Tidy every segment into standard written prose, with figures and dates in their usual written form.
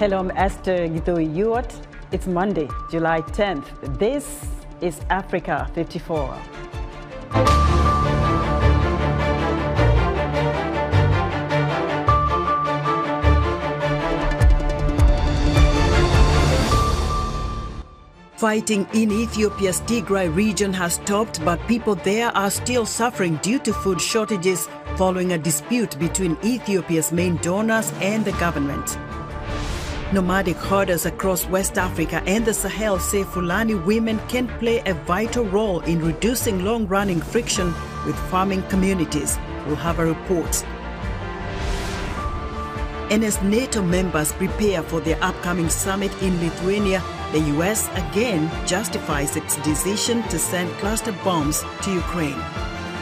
Hello, I'm Esther Githo-Yuot. It's Monday, July 10th. This is Africa 54. Fighting in Ethiopia's Tigray region has stopped, but people there are still suffering due to food shortages following a dispute between Ethiopia's main donors and the government. Nomadic herders across West Africa and the Sahel say Fulani women can play a vital role in reducing long-running friction with farming communities. We'll have a report. And as NATO members prepare for their upcoming summit in Lithuania, the US again justifies its decision to send cluster bombs to Ukraine.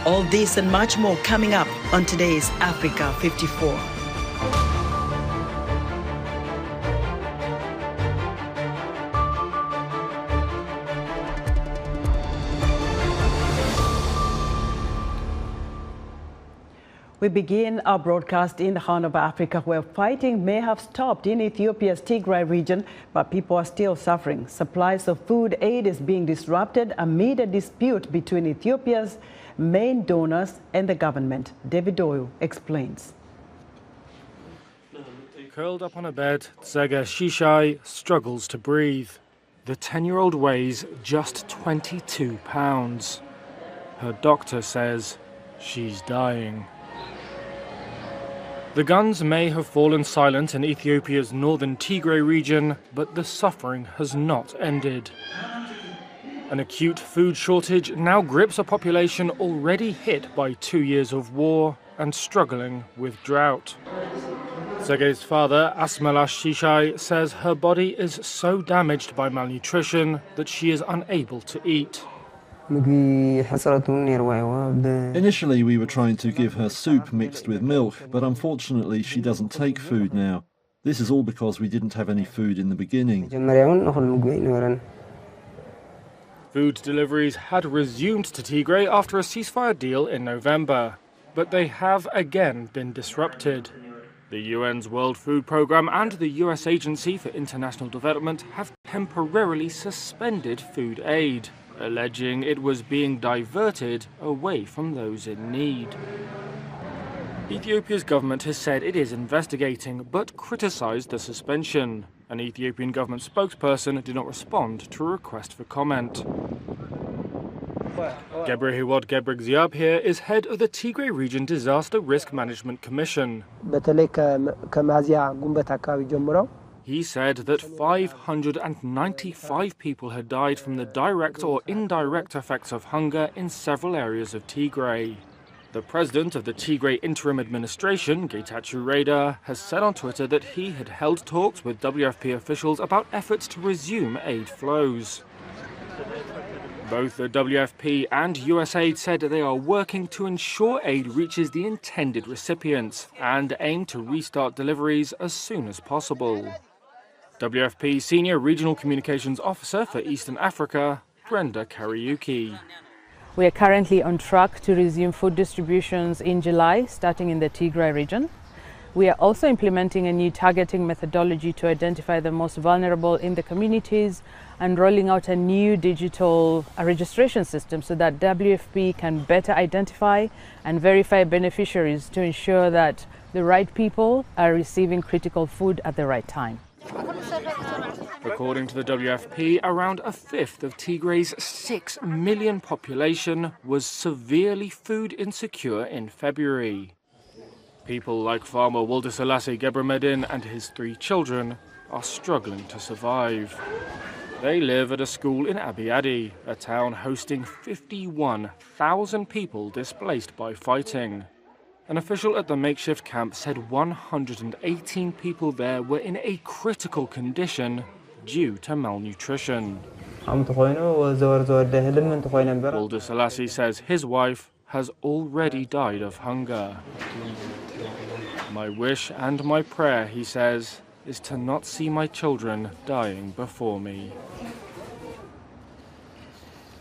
All this and much more coming up on today's Africa 54. We begin our broadcast in the Horn of Africa, where fighting may have stopped in Ethiopia's Tigray region, but people are still suffering. Supplies of food aid is being disrupted amid a dispute between Ethiopia's main donors and the government. David Doyle explains. Curled up on a bed, Tsege Shishai struggles to breathe. The 10-year-old weighs just 22 pounds. Her doctor says she's dying. The guns may have fallen silent in Ethiopia's northern Tigray region, but the suffering has not ended. An acute food shortage now grips a population already hit by 2 years of war and struggling with drought. Tsege's father, Asmelash Shishai, says her body is so damaged by malnutrition that she is unable to eat. Initially, we were trying to give her soup mixed with milk, but unfortunately she doesn't take food now. This is all because we didn't have any food in the beginning. Food deliveries had resumed to Tigray after a ceasefire deal in November, but they have again been disrupted. The UN's World Food Programme and the US Agency for International Development have temporarily suspended food aid, alleging it was being diverted away from those in need. Ethiopia's government has said it is investigating, but criticised the suspension. An Ethiopian government spokesperson did not respond to a request for comment. Gebrehiwot Gebrexiab here is head of the Tigray Region Disaster Risk Management Commission. He said that 595 people had died from the direct or indirect effects of hunger in several areas of Tigray. The president of the Tigray Interim Administration, Getachew Reda, has said on Twitter that he had held talks with WFP officials about efforts to resume aid flows. Both the WFP and USAID said they are working to ensure aid reaches the intended recipients and aim to restart deliveries as soon as possible. WFP Senior Regional Communications Officer for Eastern Africa, Brenda Kariuki. We are currently on track to resume food distributions in July, starting in the Tigray region. We are also implementing a new targeting methodology to identify the most vulnerable in the communities and rolling out a new digital registration system so that WFP can better identify and verify beneficiaries to ensure that the right people are receiving critical food at the right time. According to the WFP, around a fifth of Tigray's 6 million population was severely food insecure in February. People like farmer Woldeselassie Gebremedin and his 3 children are struggling to survive. They live at a school in Abiadi, a town hosting 51,000 people displaced by fighting. An official at the makeshift camp said 118 people there were in a critical condition due to malnutrition. Woldeselassie says his wife has already died of hunger. My wish and my prayer, he says, is to not see my children dying before me.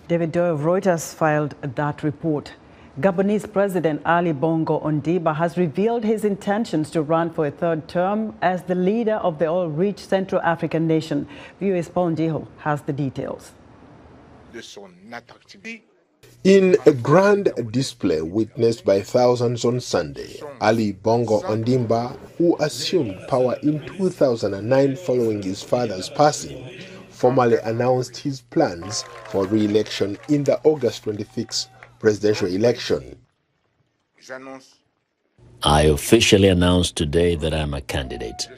David Doyle of Reuters filed that report. Gabonese President Ali Bongo Ondimba has revealed his intentions to run for a third term as the leader of the oil-rich Central African nation. VOA's Paul Ndiho has the details. In a grand display witnessed by thousands on Sunday, Ali Bongo Ondimba, who assumed power in 2009 following his father's passing, formally announced his plans for re-election in the August 26 presidential election. I officially announced today that I'm a candidate.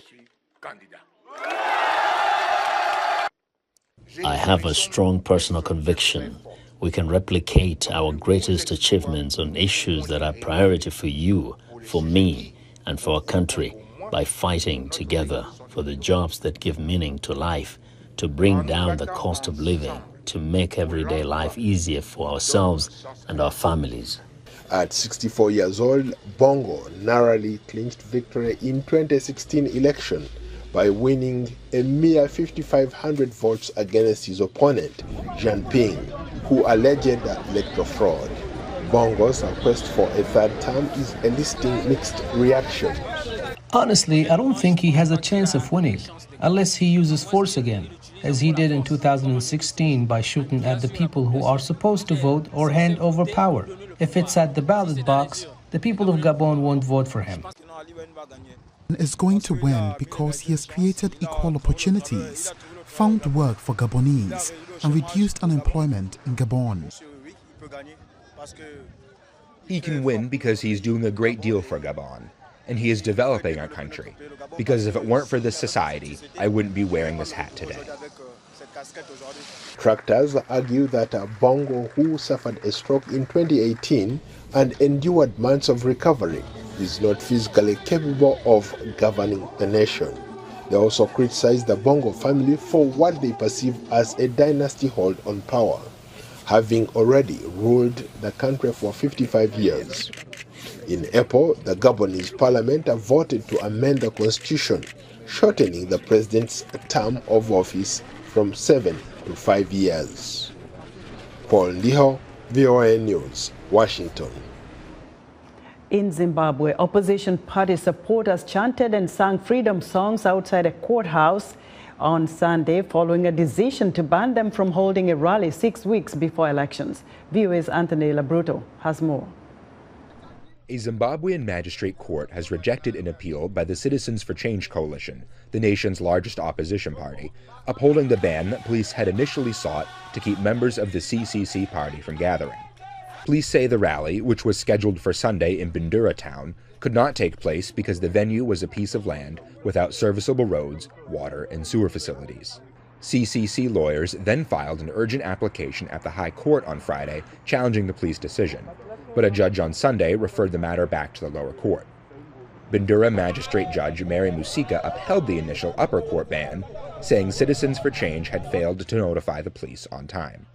I have a strong personal conviction we can replicate our greatest achievements on issues that are priority for you, for me, and for our country by fighting together for the jobs that give meaning to life, to bring down the cost of living, to make everyday life easier for ourselves and our families. At 64 years old, Bongo narrowly clinched victory in 2016 election by winning a mere 5,500 votes against his opponent, Jean Ping, who alleged electoral fraud. Bongo's request for a third term is eliciting mixed reactions. Honestly, I don't think he has a chance of winning, unless he uses force again, as he did in 2016 by shooting at the people who are supposed to vote or hand over power. If it's at the ballot box, the people of Gabon won't vote for him. Is going to win because he has created equal opportunities, found work for Gabonese, and reduced unemployment in Gabon. He can win because he's doing a great deal for Gabon, and he is developing our country, because if it weren't for this society, I wouldn't be wearing this hat today. Detractors argue that Bongo, who suffered a stroke in 2018 and endured months of recovery, is not physically capable of governing the nation. They also criticize the Bongo family for what they perceive as a dynasty hold on power, having already ruled the country for 55 years. In April, the Gabonese parliament voted to amend the constitution, shortening the president's term of office from 7 to 5 years. Paul Ndiho, VOA News, Washington. In Zimbabwe, opposition party supporters chanted and sang freedom songs outside a courthouse on Sunday following a decision to ban them from holding a rally 6 weeks before elections. VOA's Anthony Labruto has more. A Zimbabwean magistrate court has rejected an appeal by the Citizens for Change coalition, the nation's largest opposition party, upholding the ban that police had initially sought to keep members of the CCC party from gathering. Police say the rally, which was scheduled for Sunday in Bindura town, could not take place because the venue was a piece of land without serviceable roads, water, and sewer facilities. CCC lawyers then filed an urgent application at the High Court on Friday challenging the police decision, but a judge on Sunday referred the matter back to the lower court. Bindura Magistrate Judge Mary Musika upheld the initial upper court ban, saying Citizens for Change had failed to notify the police on time.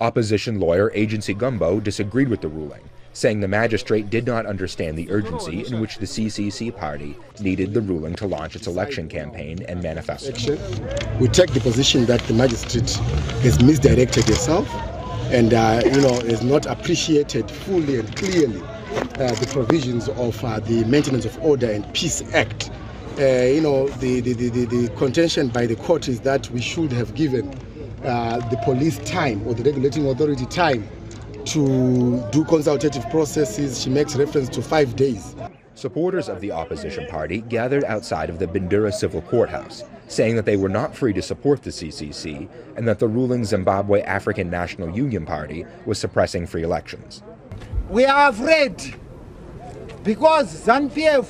Opposition lawyer Agency Gumbo disagreed with the ruling, saying the magistrate did not understand the urgency in which the CCC party needed the ruling to launch its election campaign and manifesto. We take the position that the magistrate has misdirected herself and has not appreciated fully and clearly the provisions of the Maintenance of Order and Peace Act. The contention by the court is that we should have given the police time, or the regulating authority time, to do consultative processes. She makes reference to 5 days. Supporters of the opposition party gathered outside of the Bindura Civil Courthouse, saying that they were not free to support the CCC and that the ruling Zimbabwe African National Union Party was suppressing free elections. We are afraid because ZANU-PF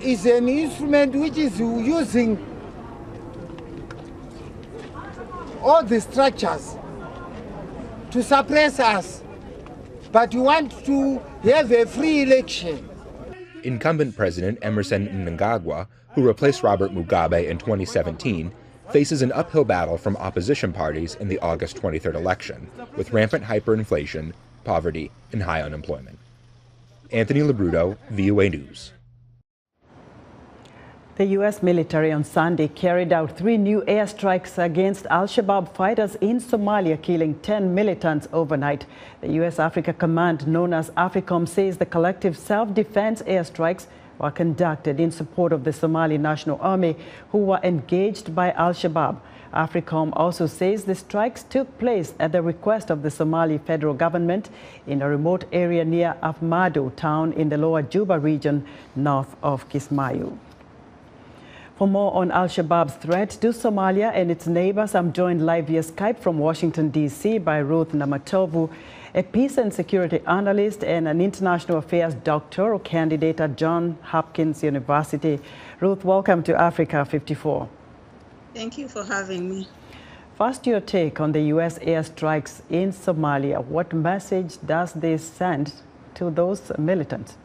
is an instrument which is using all the structures to suppress us, but we want to have a free election. Incumbent President Emerson Mnangagwa, who replaced Robert Mugabe in 2017, faces an uphill battle from opposition parties in the August 23rd election, with rampant hyperinflation, poverty, and high unemployment. Anthony Labruto, VOA News. The U.S. military on Sunday carried out 3 new airstrikes against Al-Shabaab fighters in Somalia, killing 10 militants overnight. The U.S. Africa Command, known as AFRICOM, says the collective self-defense airstrikes were conducted in support of the Somali National Army, who were engaged by Al-Shabaab. AFRICOM also says the strikes took place at the request of the Somali federal government in a remote area near Afmado town in the lower Juba region, north of Kismayo. For more on Al-Shabaab's threat to Somalia and its neighbors, I'm joined live via Skype from Washington, D.C. by Ruth Namatovu, a peace and security analyst and an international affairs doctoral candidate at Johns Hopkins University. Ruth, welcome to Africa 54. Thank you for having me. First, your take on the U.S. airstrikes in Somalia. What message does this send to those militants?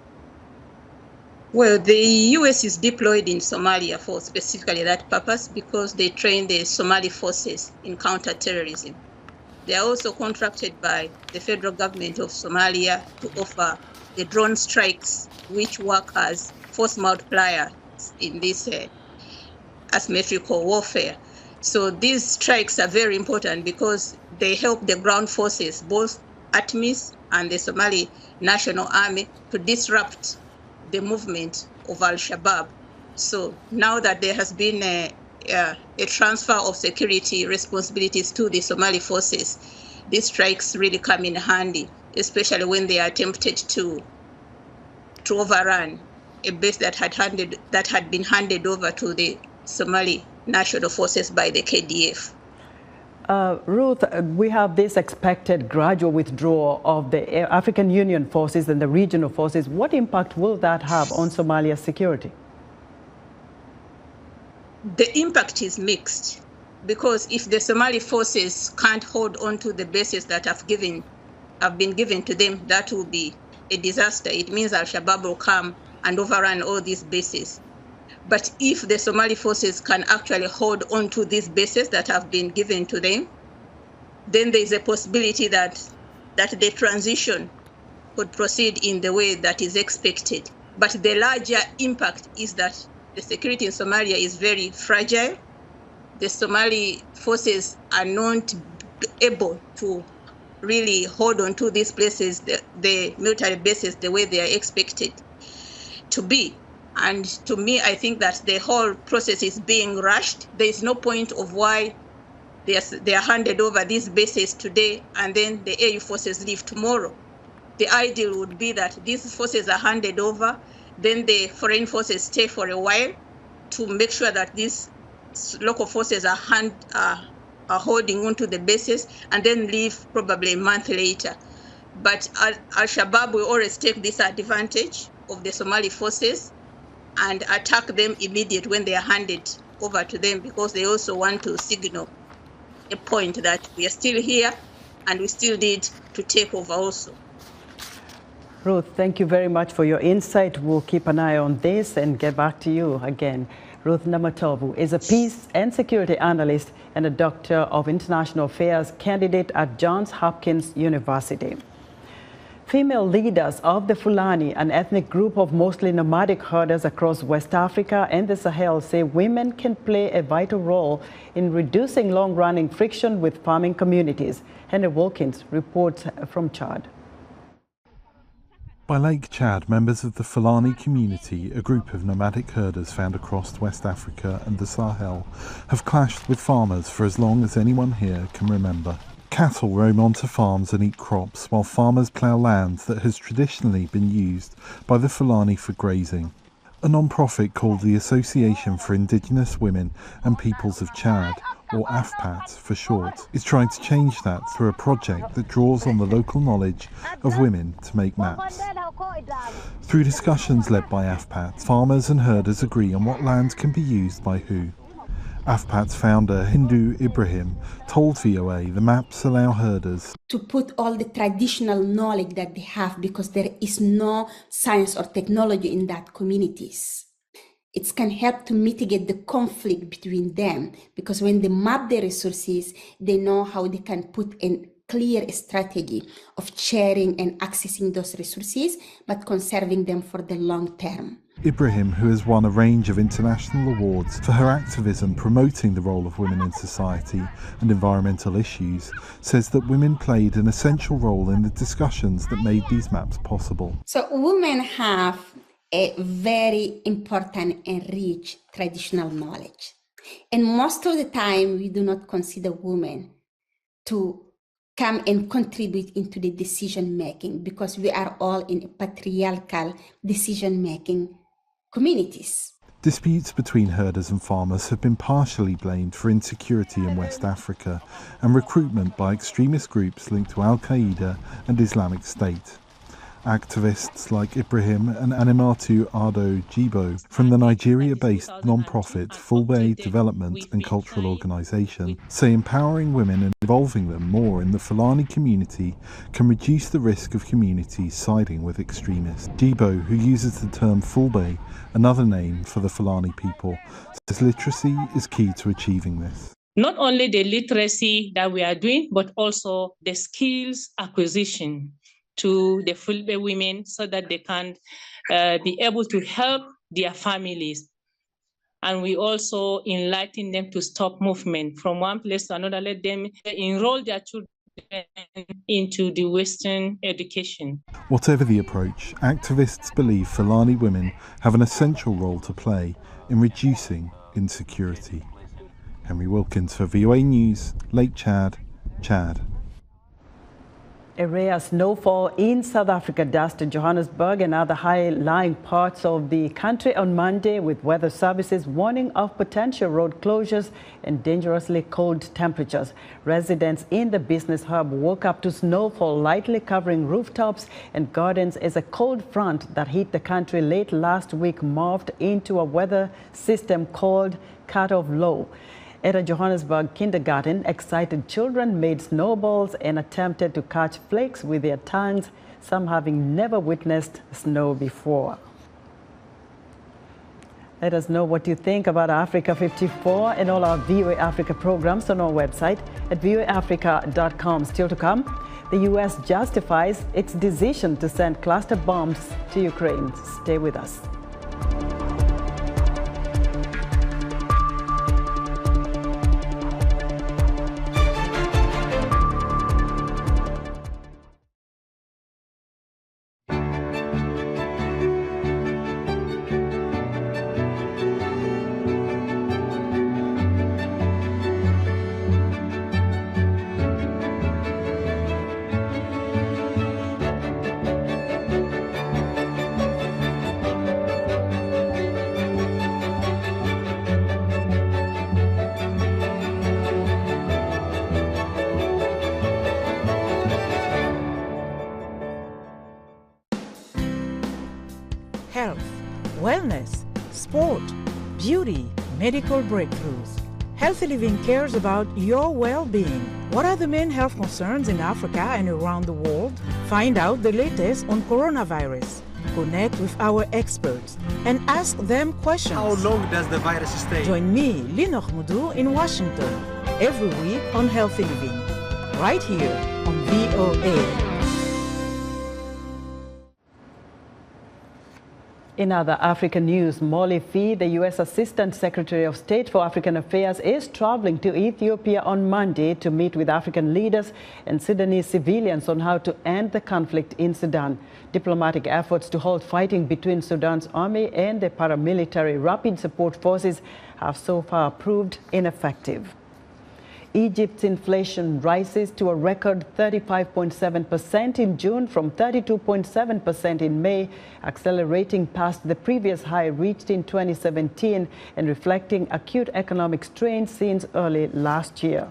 Well, the U.S. is deployed in Somalia for specifically that purpose because they train the Somali forces in counterterrorism. They are also contracted by the federal government of Somalia to offer the drone strikes, which work as force multipliers in this asymmetrical warfare. So these strikes are very important because they help the ground forces, both ATMIS and the Somali National Army, to disrupt the movement of Al-Shabaab. So now that there has been a transfer of security responsibilities to the Somali forces, these strikes really come in handy, especially when they are attempted to overrun a base that had been handed over to the Somali National Forces by the KDF. Ruth, we have this expected gradual withdrawal of the African Union forces and the regional forces. What impact will that have on Somalia's security? The impact is mixed, because if the Somali forces can't hold on to the bases that have been given to them, that will be a disaster. It means Al-Shabaab will come and overrun all these bases. But if the Somali forces can actually hold on to these bases that have been given to them, then there is a possibility that the transition could proceed in the way that is expected. But the larger impact is that the security in Somalia is very fragile. The Somali forces are not able to really hold on to these places, the military bases, the way they are expected to be. And to me, I think that the whole process is being rushed. There is no point of why they are handed over these bases today and then the AU forces leave tomorrow. The ideal would be that these forces are handed over, then the foreign forces stay for a while to make sure that these local forces are holding on to the bases and then leave probably a month later. But Al-Shabaab will always take this advantage of the Somali forces and attack them immediately when they are handed over to them, because they also want to signal a point that we are still here and we still need to take over also. Ruth, thank you very much for your insight. We'll keep an eye on this and get back to you again. Ruth Namatovu is a peace and security analyst and a doctor of international affairs candidate at Johns Hopkins University. Female leaders of the Fulani, an ethnic group of mostly nomadic herders across West Africa and the Sahel, say women can play a vital role in reducing long-running friction with farming communities. Henry Wilkins reports from Chad. By Lake Chad, members of the Fulani community, a group of nomadic herders found across West Africa and the Sahel, have clashed with farmers for as long as anyone here can remember. Cattle roam onto farms and eat crops, while farmers plough lands that has traditionally been used by the Fulani for grazing. A non-profit called the Association for Indigenous Women and Peoples of Chad, or AFPAT for short, is trying to change that through a project that draws on the local knowledge of women to make maps. Through discussions led by AFPAT, farmers and herders agree on what land can be used by who. AFPAT's founder, Hindu Ibrahim, told VOA the maps allow herders to put all the traditional knowledge that they have, because there is no science or technology in that communities. It can help to mitigate the conflict between them, because when they map their resources, they know how they can put a clear strategy of sharing and accessing those resources, but conserving them for the long term. Ibrahim, who has won a range of international awards for her activism promoting the role of women in society and environmental issues, says that women played an essential role in the discussions that made these maps possible. So women have a very important and rich traditional knowledge. And most of the time, we do not consider women to come and contribute into the decision making because we are all in patriarchal decision making communities. Disputes between herders and farmers have been partially blamed for insecurity in West Africa and recruitment by extremist groups linked to Al-Qaeda and Islamic State. Activists like Ibrahim and Animatu Ado Jibo from the Nigeria-based non-profit Fulani Development and Cultural Organization say empowering women and involving them more in the Fulani community can reduce the risk of communities siding with extremists. Jibo, who uses the term Fulbe, another name for the Fulani people, says literacy is key to achieving this. Not only the literacy that we are doing, but also the skills acquisition to the Fulbe women so that they can be able to help their families. And we also enlighten them to stop movement from one place to another, let them enroll their children into the Western education. Whatever the approach, activists believe Fulani women have an essential role to play in reducing insecurity. Henry Wilkins for VOA News, Lake Chad, Chad. A rare snowfall in South Africa dusted Johannesburg and other high-lying parts of the country on Monday, with weather services warning of potential road closures and dangerously cold temperatures. Residents in the business hub woke up to snowfall lightly covering rooftops and gardens as a cold front that hit the country late last week morphed into a weather system called cut-off low. At a Johannesburg kindergarten, excited children made snowballs and attempted to catch flakes with their tongues, some having never witnessed snow before. Let us know what you think about Africa 54 and all our VOA Africa programs on our website at voaafrica.com. Still to come, the U.S. justifies its decision to send cluster bombs to Ukraine. Stay with us. Health, wellness, sport, beauty, medical breakthroughs. Healthy Living cares about your well-being. What are the main health concerns in Africa and around the world? Find out the latest on coronavirus. Connect with our experts and ask them questions. How long does the virus stay? Join me, Linor Mudu, in Washington every week on Healthy Living, right here on VOA. In other African news, Molly Fee, the U.S. Assistant Secretary of State for African Affairs, is traveling to Ethiopia on Monday to meet with African leaders and Sudanese civilians on how to end the conflict in Sudan. Diplomatic efforts to halt fighting between Sudan's army and the paramilitary Rapid Support Forces have so far proved ineffective. Egypt's inflation rises to a record 35.7% in June from 32.7% in May, accelerating past the previous high reached in 2017 and reflecting acute economic strain since early last year.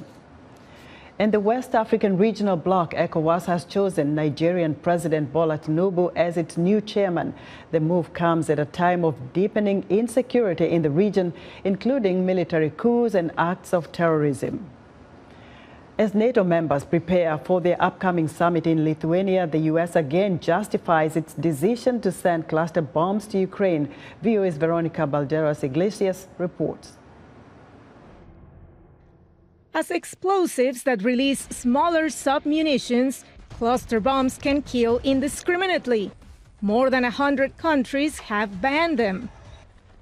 And the West African Regional Bloc, ECOWAS, has chosen Nigerian President Bola Tinubu as its new chairman. The move comes at a time of deepening insecurity in the region, including military coups and acts of terrorism. As NATO members prepare for their upcoming summit in Lithuania, the U.S. again justifies its decision to send cluster bombs to Ukraine. VOA's Veronica Balderas Iglesias reports. As explosives that release smaller sub-munitions, cluster bombs can kill indiscriminately. More than 100 countries have banned them.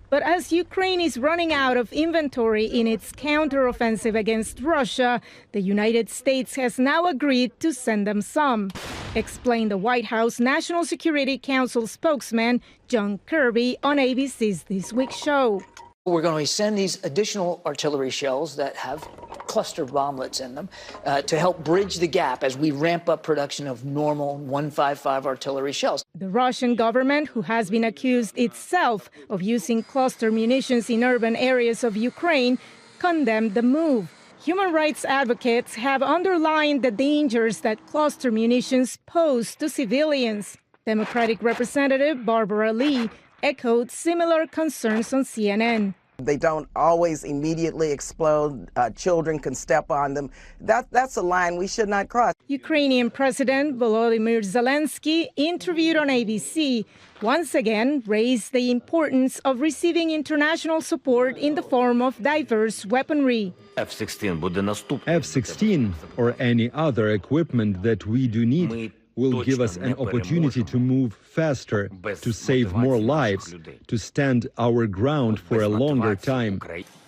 But as Ukraine is running out of inventory in its counteroffensive against Russia, the United States has now agreed to send them some, explained the White House National Security Council spokesman John Kirby on ABC's This Week show. We're going to send these additional artillery shells that have cluster bomblets in them to help bridge the gap as we ramp up production of normal 155 artillery shells. The Russian government, who has been accused itself of using cluster munitions in urban areas of Ukraine, condemned the move. Human rights advocates have underlined the dangers that cluster munitions pose to civilians. Democratic Representative Barbara Lee echoed similar concerns on CNN. They don't always immediately explode. Children can step on them. That's a line we should not cross. Ukrainian President Volodymyr Zelensky, interviewed on ABC, once again raised the importance of receiving international support in the form of diverse weaponry. F-16 or any other equipment that we do need will give us an opportunity to move faster, to save more lives, to stand our ground for a longer time.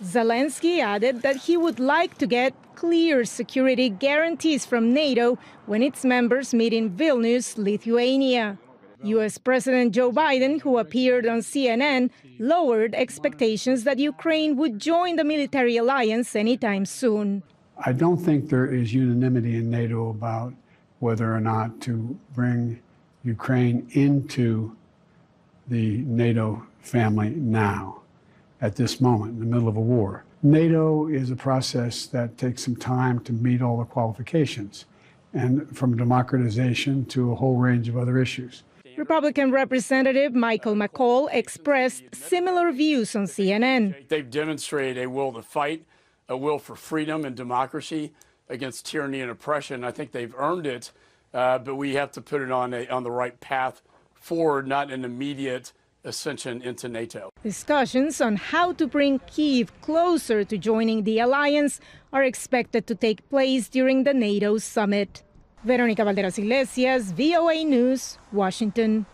Zelensky added that he would like to get clear security guarantees from NATO when its members meet in Vilnius, Lithuania. U.S. President Joe Biden, who appeared on CNN, lowered expectations that Ukraine would join the military alliance anytime soon. I don't think there is unanimity in NATO about whether or not to bring Ukraine into the NATO family now, at this moment, in the middle of a war. NATO is a process that takes some time to meet all the qualifications, and from democratization to a whole range of other issues. Republican Representative Michael McCall expressed similar views on CNN. They've demonstrated a will to fight, a will for freedom and democracy against tyranny and oppression. I think they've earned it, but we have to put it on the right path forward, not an immediate ascension into NATO. Discussions on how to bring Kyiv closer to joining the alliance are expected to take place during the NATO summit. Veronica Valderas Iglesias, VOA News, Washington.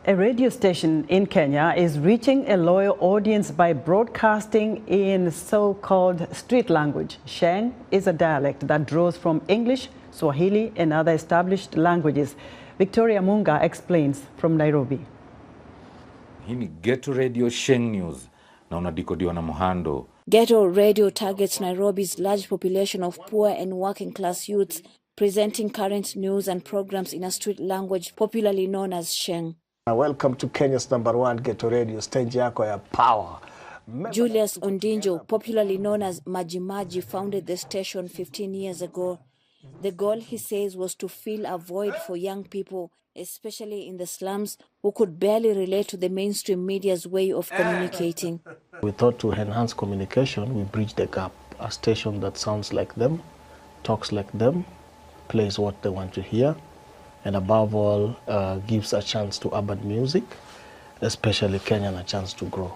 A radio station in Kenya is reaching a loyal audience by broadcasting in so-called street language. Sheng is a dialect that draws from English, Swahili, and other established languages. Victoria Munga explains from Nairobi. Hii ni Ghetto Radio Sheng News na unadikodiwa na Muhando. Ghetto Radio targets Nairobi's large population of poor and working-class youths, presenting current news and programs in a street language popularly known as Sheng. Welcome to Kenya's #1 Ghetto Radio, stage yako ya power. Julius Ondinjo, popularly known as Majimaji, founded the station 15 years ago. The goal, he says, was to fill a void for young people, especially in the slums, who could barely relate to the mainstream media's way of communicating. We thought to enhance communication, we bridge the gap. A station that sounds like them, talks like them, plays what they want to hear, and above all, gives a chance to urban music, especially Kenyan, a chance to grow.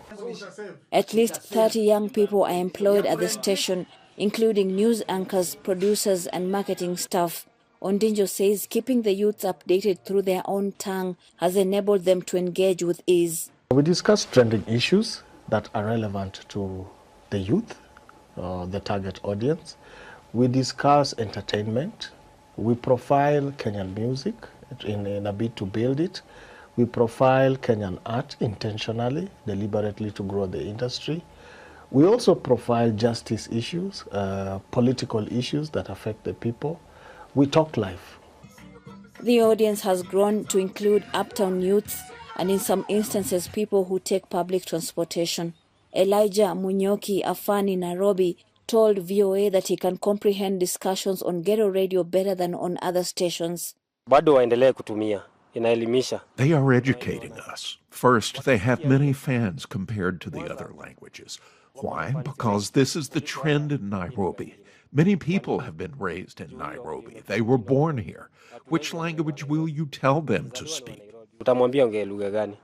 At least 30 young people are employed at the station, including news anchors, producers, and marketing staff. Ondinjo says keeping the youths updated through their own tongue has enabled them to engage with ease. We discuss trending issues that are relevant to the youth, the target audience. We discuss entertainment. We profile Kenyan music in a bid to build it. We profile Kenyan art intentionally, deliberately to grow the industry. We also profile justice issues, political issues that affect the people. We talk life. The audience has grown to include uptown youths and in some instances people who take public transportation. Elijah Munyoki, a fan in Nairobi, told VOA that he can comprehend discussions on Ghetto Radio better than on other stations. Bado waendelee kutumia, inaelimisha. They are educating us. First, they have many fans compared to the other languages. Why? Because this is the trend in Nairobi. Many people have been raised in Nairobi. They were born here. Which language will you tell them to speak? Utamwambia ongee lugha gani?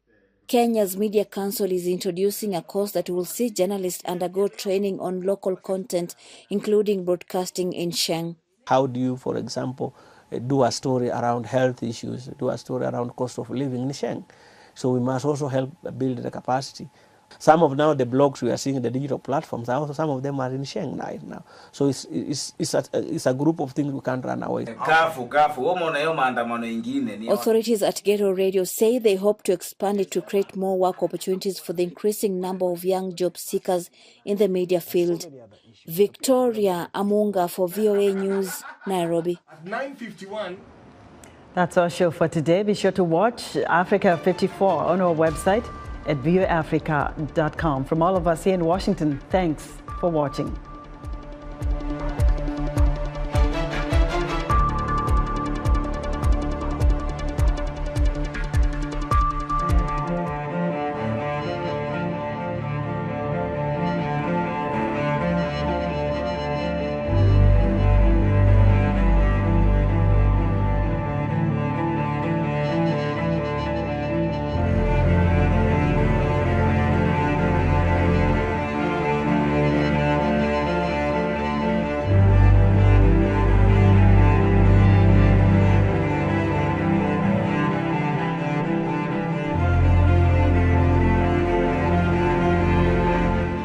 Kenya's Media Council is introducing a course that will see journalists undergo training on local content, including broadcasting in Sheng. How do you, for example, do a story around health issues, do a story around cost of living in Sheng. So we must also help build the capacity. Some of now the blogs we are seeing, the digital platforms, also some of them are in Sheng right now. So it's a group of things we can't run away. Authorities at Ghetto Radio say they hope to expand it to create more work opportunities for the increasing number of young job seekers in the media field. Victoria Amunga for VOA News, Nairobi. At 9:51. That's our show for today. Be sure to watch Africa 54 on our website at voaafrica.com. From all of us here in Washington, thanks for watching.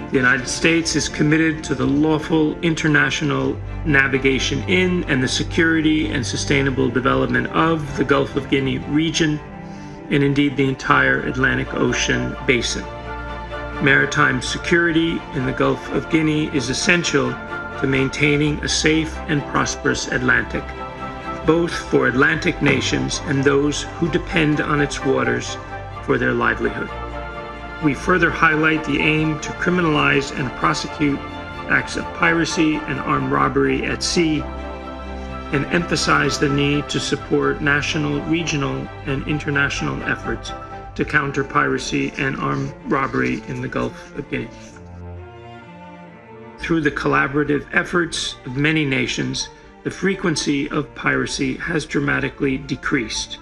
The United States is committed to the lawful international navigation in and the security and sustainable development of the Gulf of Guinea region, and indeed the entire Atlantic Ocean basin. Maritime security in the Gulf of Guinea is essential to maintaining a safe and prosperous Atlantic, both for Atlantic nations and those who depend on its waters for their livelihood. We further highlight the aim to criminalize and prosecute acts of piracy and armed robbery at sea, and emphasize the need to support national, regional, and international efforts to counter piracy and armed robbery in the Gulf of Guinea. Through the collaborative efforts of many nations, the frequency of piracy has dramatically decreased.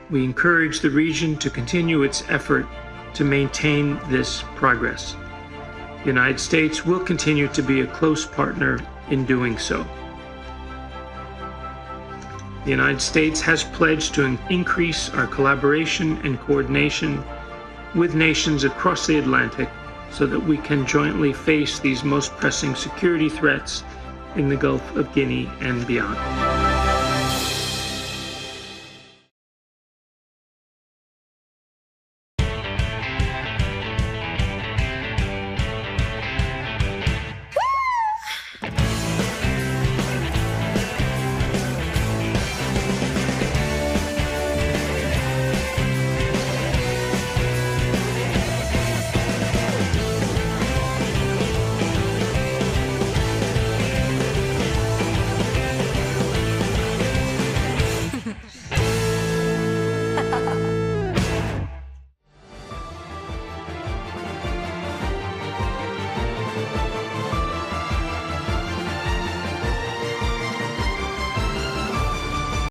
We encourage the region to continue its effort to maintain this progress. The United States will continue to be a close partner in doing so. The United States has pledged to increase our collaboration and coordination with nations across the Atlantic so that we can jointly face these most pressing security threats in the Gulf of Guinea and beyond.